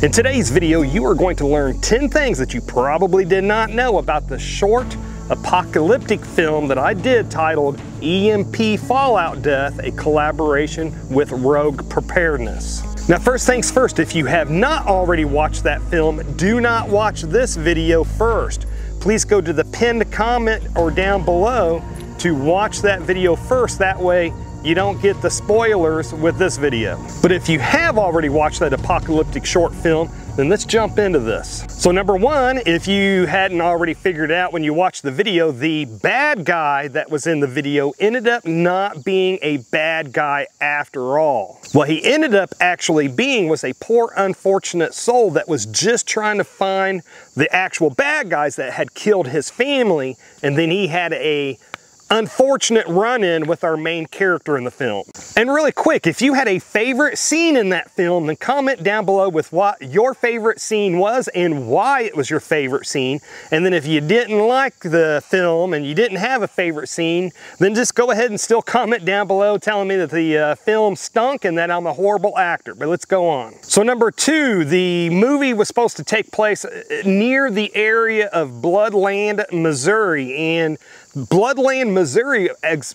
In today's video, you are going to learn 10 things that you probably did not know about the short apocalyptic film that I did titled EMP Fallout Death, a collaboration with Rogue Preparedness. Now, first things first, if you have not already watched that film, do not watch this video first. Please go to the pinned comment or down below to watch that video first. That way you don't get the spoilers with this video. But if you have already watched that apocalyptic short film, then let's jump into this. So number one, if you hadn't already figured out when you watched the video, the bad guy that was in the video ended up not being a bad guy after all. What he ended up actually being was a poor, unfortunate soul that was just trying to find the actual bad guys that had killed his family, and then he had a unfortunate run-in with our main character in the film. And really quick, if you had a favorite scene in that film, then comment down below with what your favorite scene was and why it was your favorite scene. And then if you didn't like the film and you didn't have a favorite scene, then just go ahead and still comment down below telling me that the film stunk and that I'm a horrible actor. But let's go on. So number two, the movie was supposed to take place near the area of Bloodland, Missouri, and Bloodland, Missouri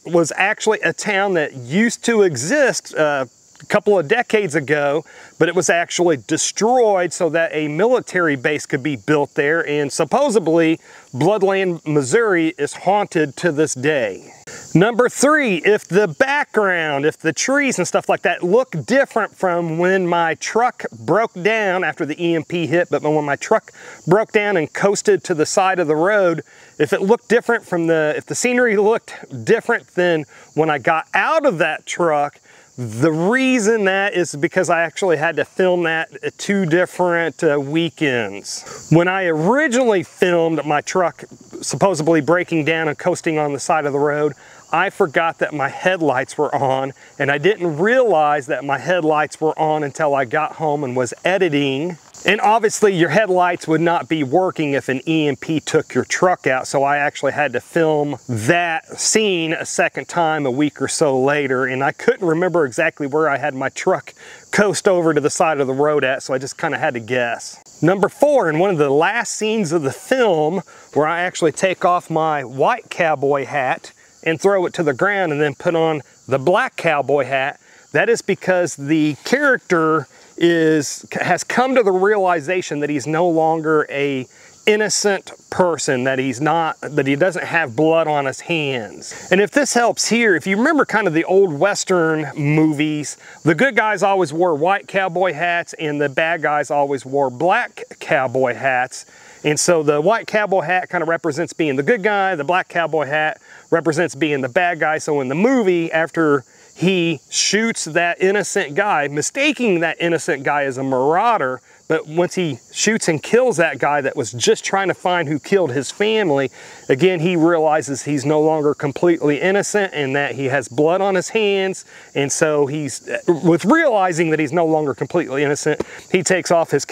was actually a town that used to exist a couple of decades ago, but it was actually destroyed so that a military base could be built there, and supposedly Bloodland, Missouri is haunted to this day. Number three, if the background, if the trees and stuff like that look different from when my truck broke down after the EMP hit, but when my truck broke down and coasted to the side of the road, if it looked different from if the scenery looked different than when I got out of that truck, the reason that is because I actually had to film that at two different weekends. When I originally filmed my truck supposedly breaking down and coasting on the side of the road, I forgot that my headlights were on, and I didn't realize that my headlights were on until I got home and was editing. And obviously your headlights would not be working if an EMP took your truck out, so I actually had to film that scene a second time a week or so later, and I couldn't remember exactly where I had my truck coast over to the side of the road at, so I just kind of had to guess. Number four, in one of the last scenes of the film, where I actually take off my white cowboy hat and throw it to the ground and then put on the black cowboy hat, that is because the character has come to the realization that he's no longer a innocent person, that he doesn't have blood on his hands. And if this helps here, if you remember kind of the old Western movies, the good guys always wore white cowboy hats and the bad guys always wore black cowboy hats. And so the white cowboy hat kind of represents being the good guy, the black cowboy hat represents being the bad guy. So in the movie, after he shoots that innocent guy, mistaking that innocent guy as a marauder, but once he shoots and kills that guy that was just trying to find who killed his family, again, he realizes he's no longer completely innocent and that he has blood on his hands. And so with realizing that he's no longer completely innocent, he takes off his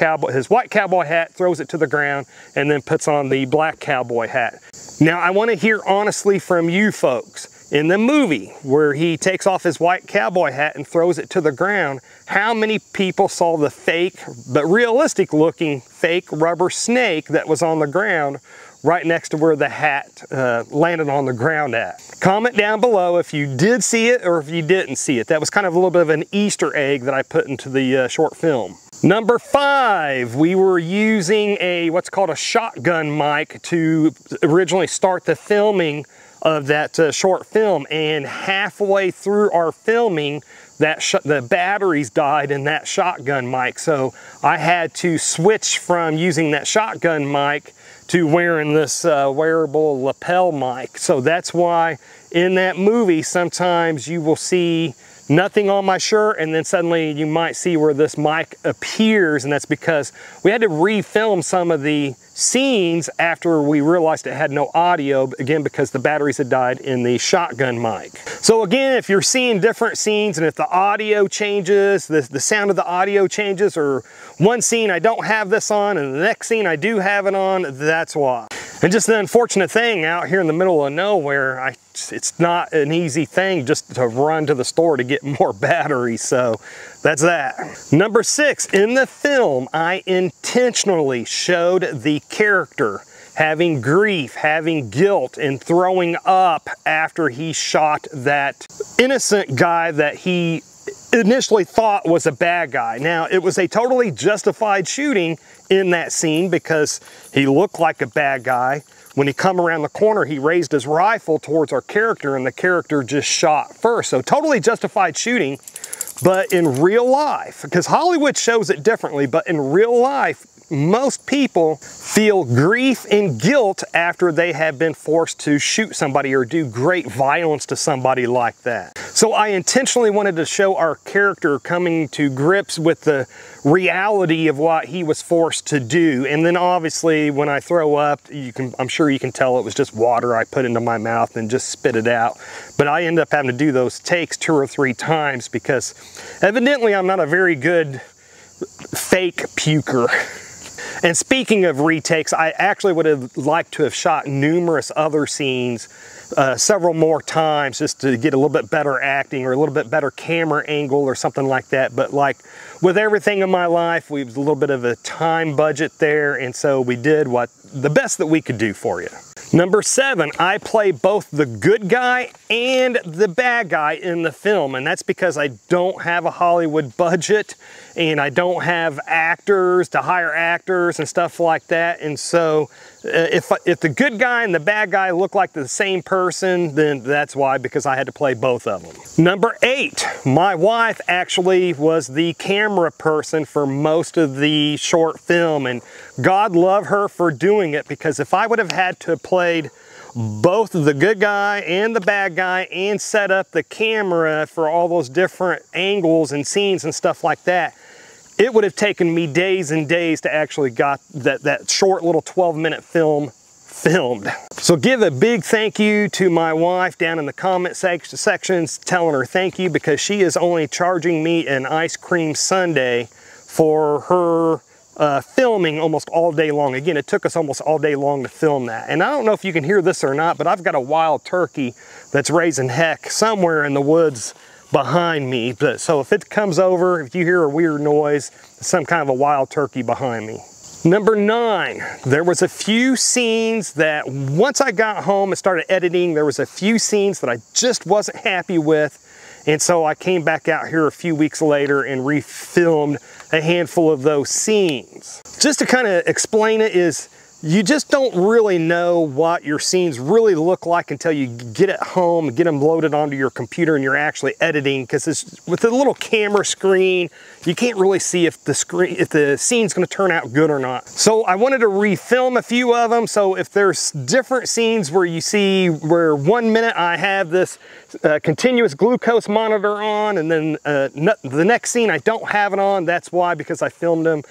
white cowboy hat, throws it to the ground, and then puts on the black cowboy hat. Now, I want to hear honestly from you folks. In the movie where he takes off his white cowboy hat and throws it to the ground, how many people saw the fake but realistic looking fake rubber snake that was on the ground right next to where the hat landed on the ground at? Comment down below if you did see it or if you didn't see it. That was kind of a little bit of an Easter egg that I put into the short film. Number five, we were using what's called a shotgun mic to originally start the filming of that short film, and halfway through our filming, the batteries died in that shotgun mic. So I had to switch from using that shotgun mic to wearing this wearable lapel mic. So that's why in that movie, sometimes you will see nothing on my shirt, and then suddenly you might see where this mic appears, and that's because we had to refilm some of the scenes after we realized it had no audio, again, because the batteries had died in the shotgun mic. So again, if you're seeing different scenes and if the audio changes, the sound of the audio changes, or one scene I don't have this on and the next scene I do have it on, that's why. And just the unfortunate thing out here in the middle of nowhere, it's not an easy thing just to run to the store to get more batteries, so that's that. Number 6, in the film, I intentionally showed the character having grief, having guilt, and throwing up after he shot that innocent guy that he initially thought was a bad guy. Now, it was a totally justified shooting in that scene because he looked like a bad guy. When he come around the corner, he raised his rifle towards our character and the character just shot first. So totally justified shooting. But in real life, because Hollywood shows it differently, but in real life, most people feel grief and guilt after they have been forced to shoot somebody or do great violence to somebody like that. So I intentionally wanted to show our character coming to grips with the reality of what he was forced to do. And then obviously when I throw up, I'm sure you can tell it was just water I put into my mouth and just spit it out. But I end up having to do those takes 2 or 3 times because evidently I'm not a very good fake puker. And speaking of retakes, I actually would have liked to have shot numerous other scenes several more times just to get a little bit better acting or a little bit better camera angle or something like that. But like with everything in my life, we have a little bit of a time budget there, and so we did the best that we could do for you. Number 7, I play both the good guy and the bad guy in the film, and that's because I don't have a Hollywood budget and I don't have actors to hire actors and stuff like that. And so if the good guy and the bad guy look like the same person, then that's why, because I had to play both of them. Number 8, my wife actually was the camera person for most of the short film, and God love her for doing it, because if I would have had to have played both the good guy and the bad guy and set up the camera for all those different angles and scenes and stuff like that, it would have taken me days and days to actually got that short little 12-minute film filmed. So give a big thank you to my wife down in the comment sections, telling her thank you, because she is only charging me an ice cream sundae for her filming almost all day long. Again, it took us almost all day long to film that. And I don't know if you can hear this or not, but I've got a wild turkey that's raising heck somewhere in the woods behind me. So if it comes over, if you hear a weird noise, some kind of a wild turkey behind me. Number 9, there was a few scenes that once I got home and started editing, there was a few scenes that I just wasn't happy with. And so I came back out here a few weeks later and refilmed a handful of those scenes. Just to kind of explain it is, you just don't really know what your scenes really look like until you get it home, get them loaded onto your computer and you're actually editing, because with the little camera screen, you can't really see if the scene's gonna turn out good or not. So I wanted to refilm a few of them. So if there's different scenes where you see where 1 minute I have this continuous glucose monitor on, and then the next scene I don't have it on, that's why, because I filmed them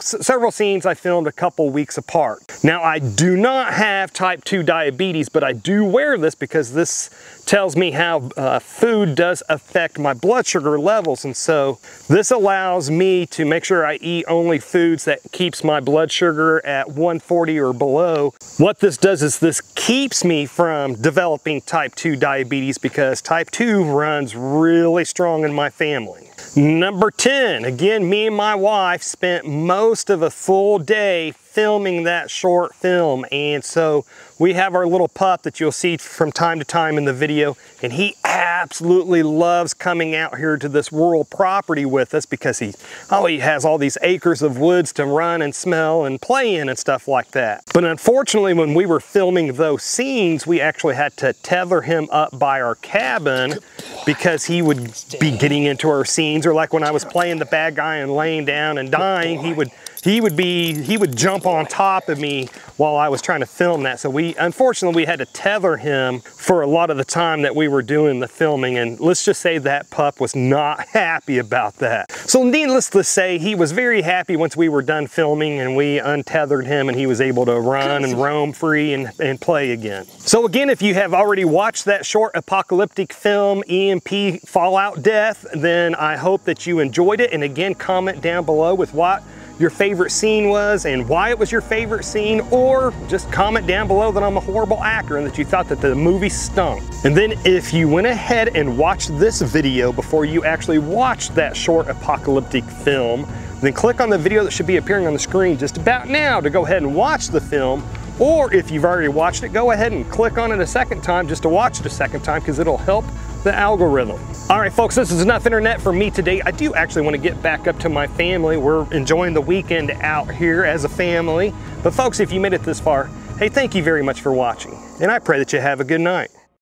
several scenes I filmed a couple weeks apart. Now, I do not have type 2 diabetes, but I do wear this because this tells me how food does affect my blood sugar levels. And so this allows me to make sure I eat only foods that keeps my blood sugar at 140 or below. What this does is this keeps me from developing type 2 diabetes, because type 2 runs really strong in my family. Number 10, again, me and my wife spent most of a full day filming that short film, and so we have our little pup that you'll see from time to time in the video, and he absolutely loves coming out here to this rural property with us because he has all these acres of woods to run and smell and play in and stuff like that. But unfortunately, when we were filming those scenes, we actually had to tether him up by our cabin because he would be getting into our scenes, or like when I was playing the bad guy and laying down and dying, he would jump on top of me while I was trying to film that. So unfortunately we had to tether him for a lot of the time that we were doing the filming, and let's just say that pup was not happy about that. So needless to say, he was very happy once we were done filming and we untethered him and he was able to run and roam free and play again. So again, if you have already watched that short apocalyptic film, EMP Fallout Death, then I hope that you enjoyed it. And again, comment down below with what your favorite scene was and why it was your favorite scene, or just comment down below that I'm a horrible actor and that you thought that the movie stunk. And then if you went ahead and watched this video before you actually watched that short apocalyptic film, then click on the video that should be appearing on the screen just about now to go ahead and watch the film. Or if you've already watched it, go ahead and click on it a second time just to watch it a second time, because it'll help the algorithm. All right, folks, this is enough internet for me today. I do actually want to get back up to my family. We're enjoying the weekend out here as a family. But folks, if you made it this far, hey, thank you very much for watching. And I pray that you have a good night.